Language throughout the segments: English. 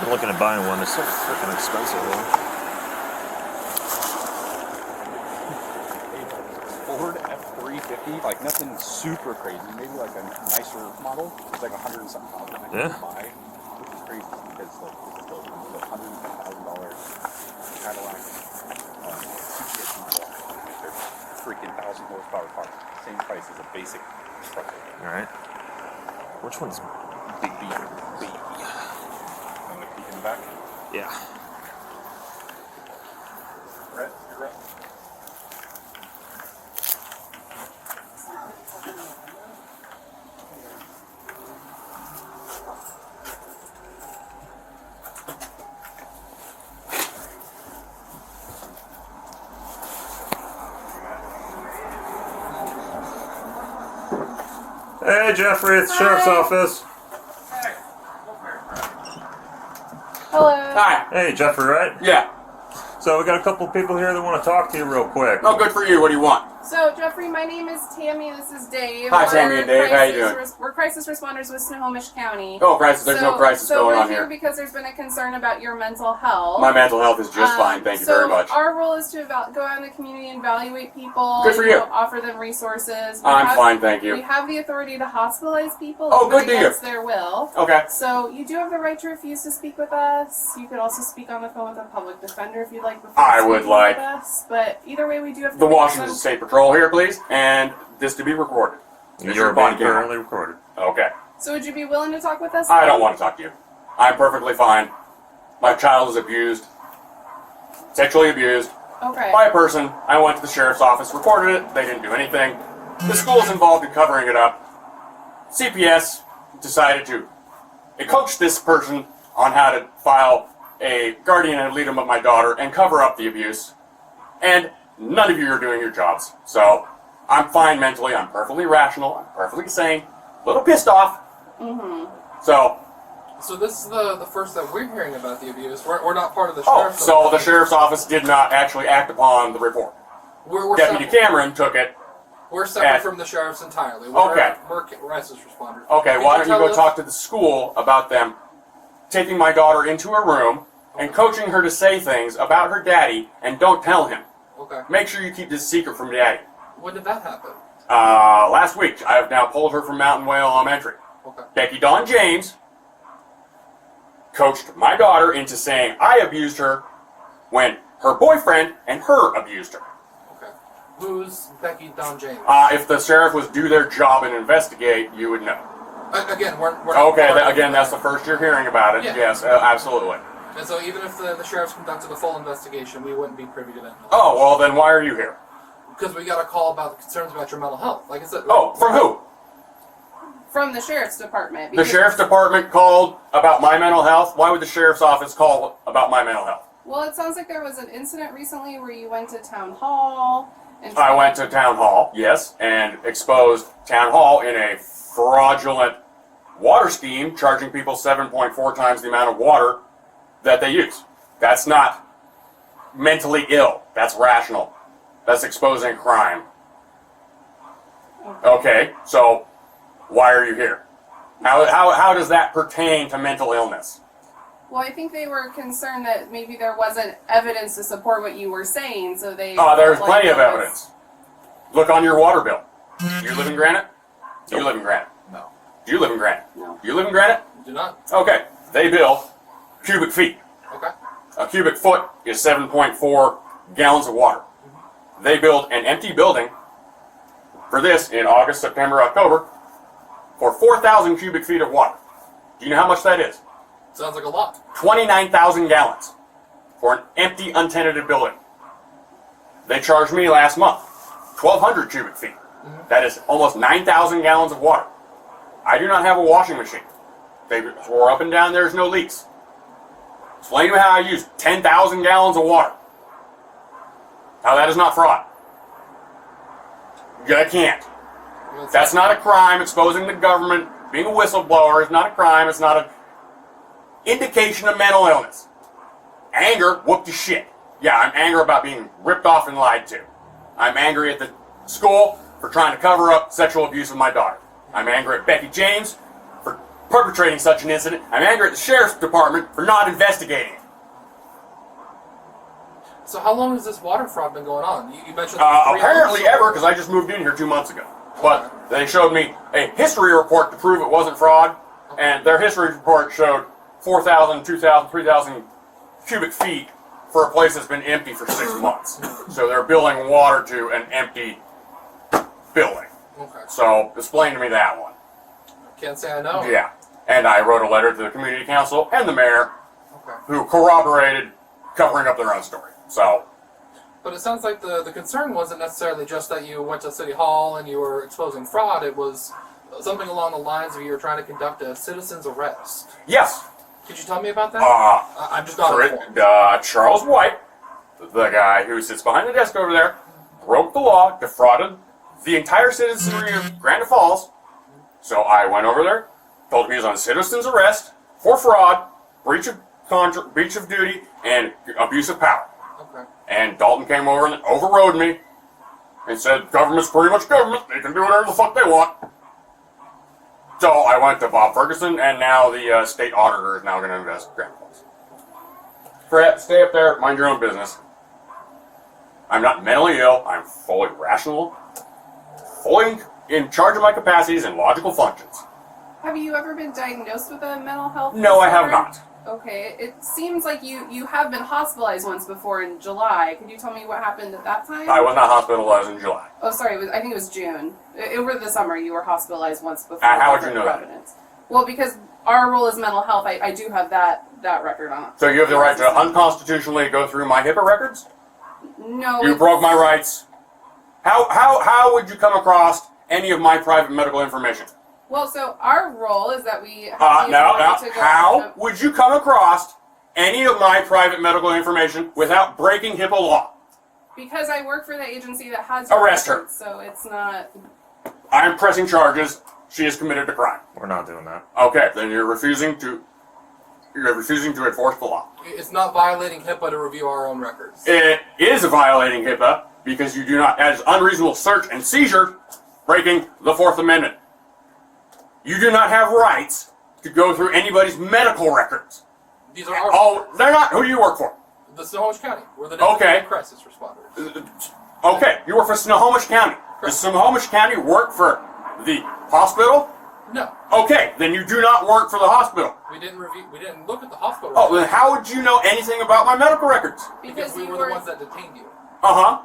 I'm looking at buying one. It's so freaking expensive, though. Ford F350, like nothing super crazy. Maybe like a nicer model. It's like $100 and something thousand I can buy, which is crazy because like this is the $110,000 Cadillac CTS model. They're freaking 1,000 horsepower cars. Same price as a basic truck. All right. Which one's Big B. Baby. And the peak in the back. yeah? Brett, you're up. Hey, Jeffrey, it's the Sheriff's Office. Hello. Hi. Hey, Jeffrey, right? Yeah. So we got a couple people here that want to talk to you real quick. Oh, good for you. What do you want? So, Jeffrey, my name is Tammy. This is Dave. Hi, Tammy and Dave. How you doing? We're crisis responders with Snomomish County. Oh, crisis. There's no crisis going on we're here. because there's been a concern about your mental health. My mental health is just fine. Thank you very much. Our role is to go out in the community and evaluate people. Good for you. Offer them resources. I'm fine, thank you. We have the authority to hospitalize people against their will. Okay. So you do have the right to refuse to speak with us. You could also speak on the phone with a public defender if you'd like. I would like. With us. But either way, we do have to The Washington State Patrol here, please, and this to be recorded. You're being currently recorded. Okay. So would you be willing to talk with us? I don't want to talk to you. I'm perfectly fine. My child is abused, sexually abused, Okay. by a person. I went to the sheriff's office, reported it. They didn't do anything. The school's involved in covering it up. CPS decided to coach this person on how to file a guardian ad litem of my daughter and cover up the abuse. And none of you are doing your jobs. So I'm fine mentally. I'm perfectly rational. I'm perfectly sane. A little pissed off. Mm-hmm. So this is the first that we're hearing about the abuse. We're not part of the Oh, sheriff's so the office. sheriff's office did not actually act upon the report. We're Deputy separate. Cameron took it. We're separate from the sheriff's entirely. Okay. We're crisis responders. Okay, Can why don't you tell go us- talk to the school about them taking my daughter into a room and coaching her to say things about her daddy and don't tell him. Okay. Make sure you keep this secret from daddy. When did that happen? Last week, I have now pulled her from Mountain Whale Elementary. Okay. Becky Dawn James coached my daughter into saying I abused her when her boyfriend and her abused her. Okay. Who's Becky Dawn James? If the sheriff was do their job and investigate, you would know. Again, we're not Okay, part of again, the- that's the first you're hearing about it. Yeah. Yes, absolutely. And so even if the sheriff's conducted a full investigation, we wouldn't be privy to that. Oh, well then why are you here? Because we got a call about the concerns about your mental health. Like I said. Oh, from who? From the sheriff's department. The sheriff's department called about my mental health? Why would the sheriff's office call about my mental health? Well, it sounds like there was an incident recently where you went to town hall. And I went to town hall, yes, and exposed town hall in a fraudulent water scheme, charging people 7.4 times the amount of water that they use. That's not mentally ill. That's rational. That's exposing crime. Okay, so why are you here? How does that pertain to mental illness? Well, I think they were concerned that maybe there wasn't evidence to support what you were saying, so they... Oh, there's like, plenty of there was- evidence. Look on your water bill. Do you live in Granite? Do you live in Granite? No. Do you live in Granite? No. Do you live in Granite? Do not. Okay, they bill cubic feet. Okay. A cubic foot is 7.4 gallons of water. They build an empty building for this in August, September, October for 4,000 cubic feet of water. Do you know how much that is? Sounds like a lot. 29,000 gallons for an empty, untenanted building. They charged me last month 1,200 cubic feet. That is almost 9,000 gallons of water. I do not have a washing machine. They swore up and down there's no leaks. Explain to me how I use 10,000 gallons of water. How that is not fraud. I can't. That's not a crime. Exposing the government, being a whistleblower is not a crime. It's not an indication of mental illness. Anger, whoop the shit. Yeah, I'm angry about being ripped off and lied to. I'm angry at the school for trying to cover up sexual abuse of my daughter. I'm angry at Becky James for perpetrating such an incident. I'm angry at the sheriff's department for not investigating it. So how long has this water fraud been going on? You mentioned Apparently ever, because I just moved in here 2 months ago. But they showed me a history report to prove it wasn't fraud, and their history report showed 4,000, 2,000, 3,000 cubic feet for a place that's been empty for 6 months. So they're billing water to an empty building. Okay. So explain to me that one. Can't say I know. Yeah. And I wrote a letter to the community council and the mayor, Okay. who corroborated covering up their own story. So, But it sounds like the concern wasn't necessarily just that you went to City Hall and you were exposing fraud. It was something along the lines of you were trying to conduct a citizen's arrest. yes. Could you tell me about that? I'm just not informed. Charles White, the guy who sits behind the desk over there, broke the law, defrauded the entire citizenry of Granite Falls. So I went over there, told him he was on citizen's arrest for fraud, breach of duty, and abuse of power. Okay. And Dalton came over and overrode me and said, government's pretty much government. They can do whatever the fuck they want. So I went to Bob Ferguson, and now the state auditor is now going to investigate Granite Falls. Stay up there, mind your own business. I'm not mentally ill. I'm fully rational, fully in charge of my capacities and logical functions. Have you ever been diagnosed with a mental health No, I have disorder? not. Okay, it seems like you have been hospitalized once before in July. Could you tell me what happened at that time? I was not hospitalized in July. Oh, sorry. I think it was June. Over the summer, you were hospitalized once before. How would you know that? Evidence. Well, because our role is mental health, I do have that record on it. So you have the right to unconstitutionally go through my HIPAA records? No. You broke my rights. How would you come across any of my private medical information? Well, so our role is that we have the Now, authority to go how would you come across any of my private medical information without breaking HIPAA law? Because I work for the agency that has Arrest her. So it's not. I'm pressing charges. She has committed a crime. We're not doing that. Okay, then you're refusing to enforce the law. It's not violating HIPAA to review our own records. It is violating HIPAA because you do not, as unreasonable search and seizure, breaking the Fourth Amendment. You do not have rights to go through anybody's medical records. These are our Oh, they're not. Who do you work for? the Snohomish County. We're the Okay. designated crisis responders. Okay, you work for Snohomish County. Does Snohomish County work for the hospital? No, Okay, then you do not work for the hospital. we didn't review. We didn't look at the hospital. Oh, then how would you know anything about my medical records? because we you were the ones that detained you, Uh-huh.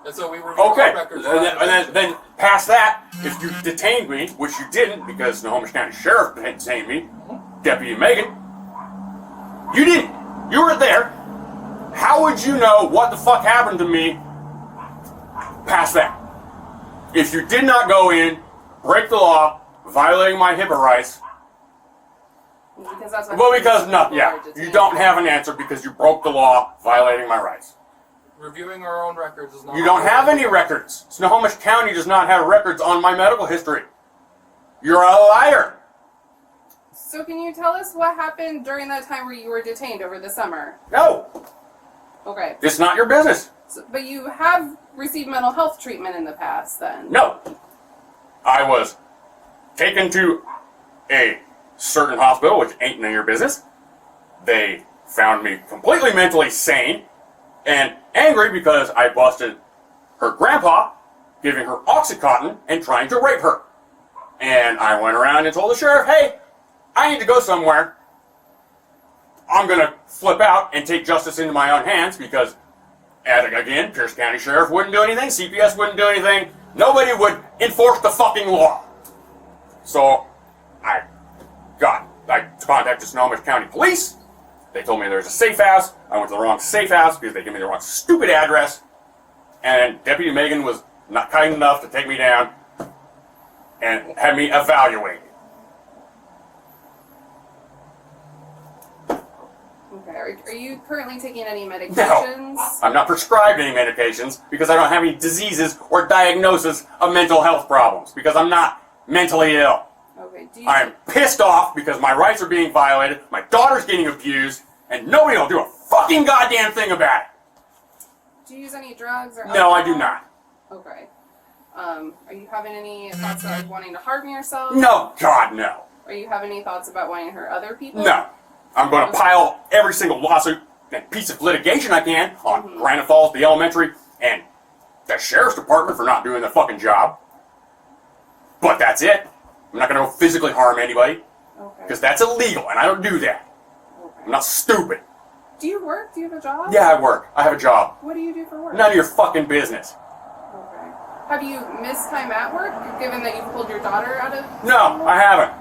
and so we reviewed Okay, our records. and then past that, if you detained me, which you didn't because Snohomish County Sheriff detained me, Deputy Megan, you didn't. You were there. How would you know what the fuck happened to me past that? If you did not go in, break the law, violating my HIPAA rights, Because that's what well, because no, people yeah, are detained. you don't have an answer because you broke the law, violating my rights. Reviewing our own records is not. You don't have any records. Snohomish County does not have records on my medical history. You're a liar. So can you tell us what happened during that time where you were detained over the summer? No, Okay. it's not your business. So, but you have received mental health treatment in the past, then? No. I was taken to a certain hospital, which ain't none of your business. They found me completely mentally sane and angry because I busted her grandpa, giving her Oxycontin and trying to rape her. And I went around and told the sheriff, hey, I need to go somewhere. I'm going to flip out and take justice into my own hands because, again, Pierce County Sheriff wouldn't do anything, CPS wouldn't do anything, nobody would enforce the fucking law. So I contacted Snohomish County Police. They told me there's a safe house. I went to the wrong safe house because they gave me the wrong stupid address. And Deputy Megan was not kind enough to take me down and had me evaluated. Okay. Are you currently taking any medications? No, I'm not prescribed any medications because I don't have any diseases or diagnosis of mental health problems because I'm not mentally ill. Okay. Do you, I'm pissed off because my rights are being violated, my daughter's getting abused, and nobody will do a fucking goddamn thing about it. do you use any drugs or No, I do alcohol? not. Okay. Are you having any thoughts of wanting to harm yourself? No, God, no. Or you have any thoughts about wanting to hurt other people? No. I'm going to pile every single lawsuit and piece of litigation I can on Granite Falls, the elementary, and the sheriff's department for not doing their fucking job. But that's it. I'm not going to go physically harm anybody. Okay. Because that's illegal, and I don't do that. Okay. I'm not stupid. Do you work? Do you have a job? Yeah, I work. I have a job. What do you do for work? None of your fucking business. Okay. Have you missed time at work, given that you pulled your daughter out of No, school? I haven't.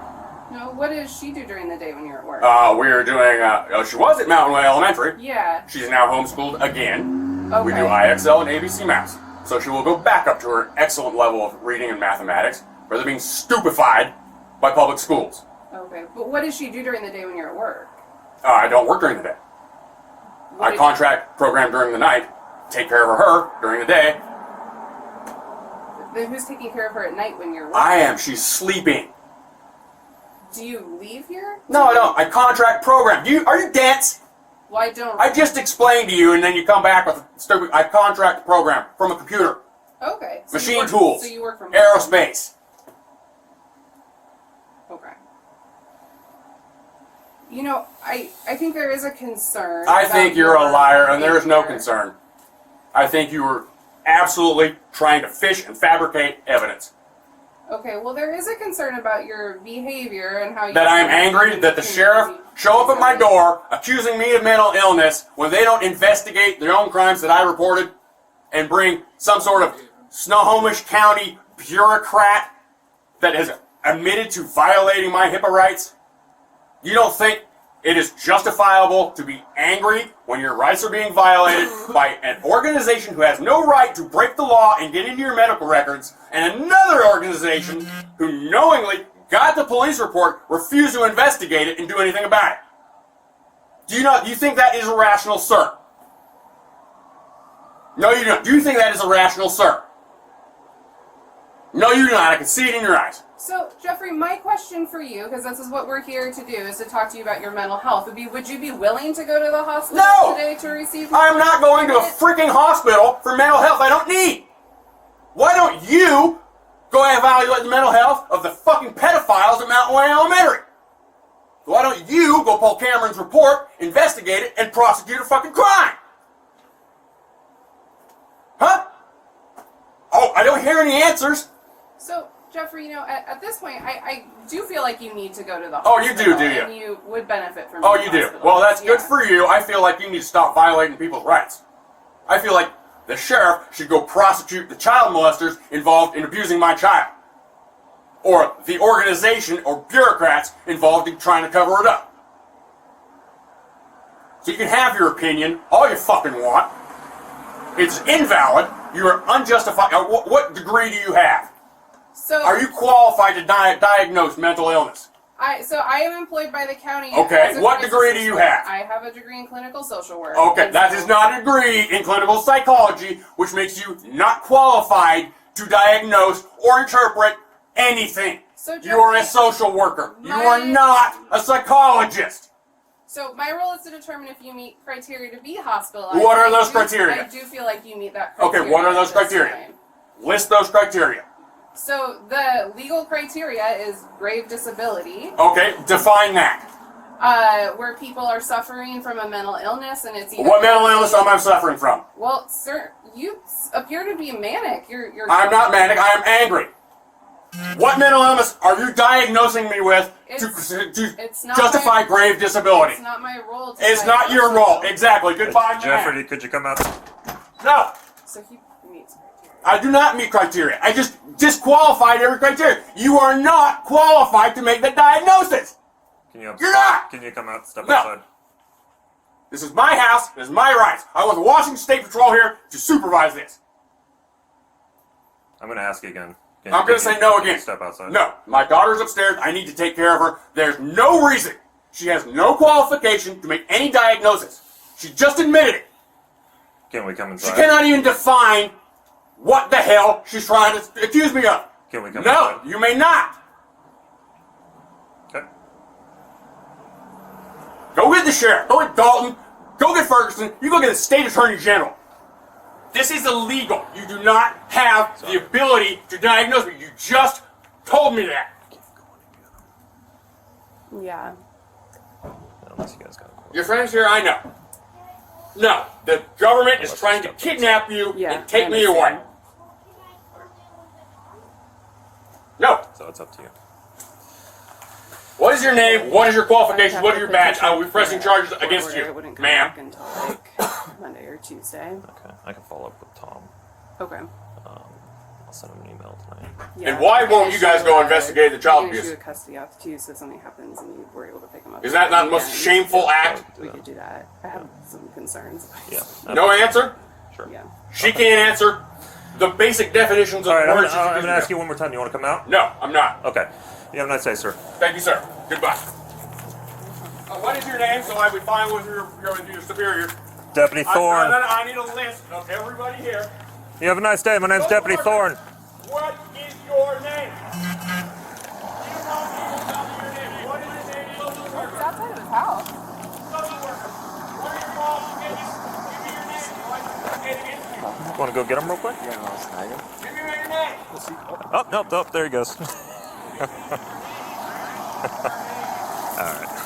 No, what does she do during the day when you're at work? We're doing, she was at Mountain Way Elementary. Yeah. She's now homeschooled again. Okay. We do IXL and ABC Maths. So she will go back up to her excellent level of reading and mathematics, rather than being stupefied by public schools. Okay. But what does she do during the day when you're at work? I don't work during the day. What I contract program during the night, take care of her during the day. Then who's taking care of her at night when you're working? I am. She's sleeping. Do you leave here? No, I don't. I contract program. Are you dense? Well, I don't. I just explained to you, and then you come back with stupid. I contract program from a computer, Okay. So machine you work, tools, So you work from home. aerospace. Okay. You know, I think there is a concern. I about think you're a your liar, and there is no behavior. concern. I think you were absolutely trying to fish and fabricate evidence. Okay, well, there is a concern about your behavior and how you... That I'm angry that the sheriff show up at my door accusing me of mental illness when they don't investigate their own crimes that I reported and bring some sort of Snohomish County bureaucrat that has admitted to violating my HIPAA rights. You don't think it is justifiable to be angry when your rights are being violated by an organization who has no right to break the law and get into your medical records, and another organization who knowingly got the police report, refused to investigate it and do anything about it? Do you think that is irrational, sir? No, you don't. Do you think that is irrational, sir? No, you do not. I can see it in your eyes. So, Jeffrey, my question for you, because this is what we're here to do, is to talk to you about your mental health, would you be willing to go to the hospital No! today to receive... I'm not going to a freaking hospital for mental health I don't need. Why don't you go evaluate the mental health of the fucking pedophiles at Mountain Way Elementary? Why don't you go pull Cameron's report, investigate it, and prosecute a fucking crime? Huh? Oh, I don't hear any answers. So, Jeffrey, you know, at this point, I do feel like you need to go to the Oh, hospital. you do you? And you would benefit from Oh, the you do. hospital. Well, that's good Yeah. for you. I feel like you need to stop violating people's rights. I feel like the sheriff should go prosecute the child molesters involved in abusing my child. Or the organization or bureaucrats involved in trying to cover it up. So you can have your opinion all you fucking want. It's invalid. You are unjustified. What degree do you have? So, Are you qualified to diagnose mental illness? So I am employed by the county. Okay, as a- what as a degree do social you worker. have? I have a degree in clinical social work. Okay, And that so- is not a degree in clinical psychology, which makes you not qualified to diagnose or interpret anything. So, You are a Jeffrey, social worker. You my- are not a psychologist. So my role is to determine if you meet criteria to be hospitalized. What are I those do- criteria? I do feel like you meet that Okay, criteria. what are those at this criteria? time. List those criteria. So the legal criteria is grave disability, Okay, define that. where people are suffering from a mental illness, and it's either What mental illness am I suffering from? Well, sir, you appear to be manic. You're. I'm not manic, I am angry. What mental illness are you diagnosing me with to It's not justify my- grave disability? It's not my role. To It's not your role. Exactly. Goodbye, man. Jeffrey, could you come out? No, So he meets criteria. I do not meet criteria. I just disqualified every criteria. You are not qualified to make the diagnosis. You're not. Can you come out? Step No. outside. This is my house. This is my rights. I want the Washington State Patrol here to supervise this. I'm gonna ask you again. I'm gonna say no again. Step outside. No, my daughter's upstairs. I need to take care of her. There's no reason. She has no qualification to make any diagnosis. She just admitted it. Can we come She inside? cannot even define what the hell she's trying to accuse me of. Can we come No, inside? you may not. Okay. Go get the sheriff. Go get Dalton. Go get Ferguson. You go get the state attorney general. This is illegal. You do not have the ability to diagnose me. You just told me that. Yeah. Unless you guys got it. Your friends here, I know. No, the government is trying to kidnap you Yeah, and take I me away. understand. No. So it's up to you. What is your name? What is your qualifications? What is your badge? I will be pressing charges against It you, wouldn't come ma'am. back until like Monday or Tuesday. Okay, I can follow up with Tom. Okay. I'll send him an email tonight. Yeah. And why We're gonna won't you guys issue go a- investigate the child we're gonna abuse? issue a custody off too, so if something happens and you were able to pick them up. Is that not the most weekend, shameful act? We could do that. I have some concerns. Yeah. No answer? Sure. Yeah. She can't answer the basic definitions of All right, I'm words. going to ask you one more time. You want to come out? No, I'm not. Okay. You have a nice day, sir. Thank you, sir. Goodbye. What is your name so I would find with your superior? Deputy Thorne. I need a list of everybody here. You have a nice day. My name's Deputy Thorne. What is your name? You don't tell me your name. What is your name? Social worker. It's outside of his house. Social worker. What are your calls? Give me your name so I can investigate against you. Want to go get him real quick? Give me your name. Oh, nope, there he goes. All right.